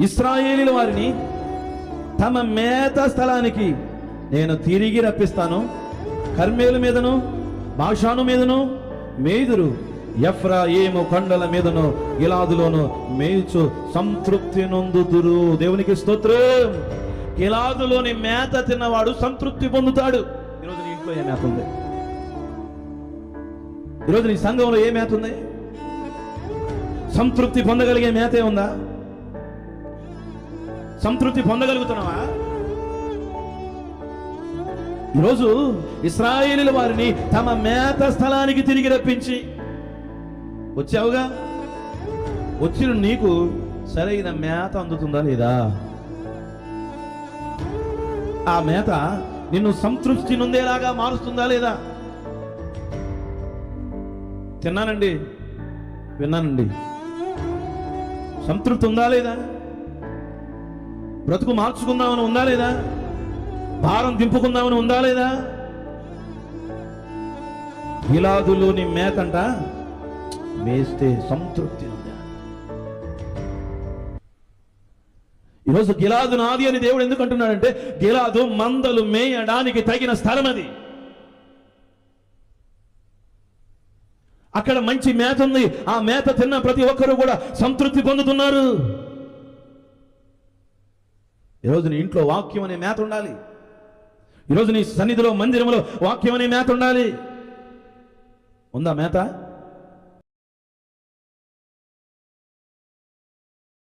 ఇశ్రాయేలీల వారిని తమ మేత స్థలానికి నేను తిరిగి రప్పిస్తాను. కర్మేలు మీదను బాషాను మీదను మేదురు, ఎఫ్రాయిము కొండల మీదను గిలాదులోను మేల్చు సంతృప్తి నొందుదురు. దేవునికి స్తోత్రం. గిలాదులోని మేత తిన్నవాడు సంతృప్తి పొందుతాడు. ఈరోజు నీ ఇంట్లో ఏ మేత ఉంది? ఈరోజు నీ సంఘంలో ఏ మేత ఉంది? సంతృప్తి పొందగలిగే మేతే ఉందా? సంతృప్తి పొందగలుగుతున్నావా? ఈరోజు ఇశ్రాయేలీల వారిని తమ మేత స్థలానికి తిరిగి రప్పించి, వచ్చావుగా, వచ్చిన నీకు సరైన మేత అందుతుందా లేదా? ఆ మేత నిన్ను సంతృప్తి నొందేలాగా మారుస్తుందా లేదా? తిన్నానండి, విన్నానండి, సంతృప్తి ఉందా లేదా? బ్రతుకు మార్చుకుందామని ఉందా లేదా? భారం దింపుకుందామని ఉందా లేదా? గిలాదులోని మేతంట వేస్తే సంతృప్తి ఉందా? ఈరోజు గిలాదు నాది అని దేవుడు ఎందుకు అంటున్నాడంటే, గిలాదు మందలు మేయడానికి తగిన స్థలం అది. అక్కడ మంచి మేత ఉంది. ఆ మేత తిన్న ప్రతి ఒక్కరూ కూడా సంతృప్తి పొందుతున్నారు. ఈరోజు నీ ఇంట్లో వాక్యం అనే మేత ఉండాలి. ఈరోజు నీ సన్నిధిలో మందిరంలో వాక్యం అనే మేత ఉండాలి. ఉందా మేత?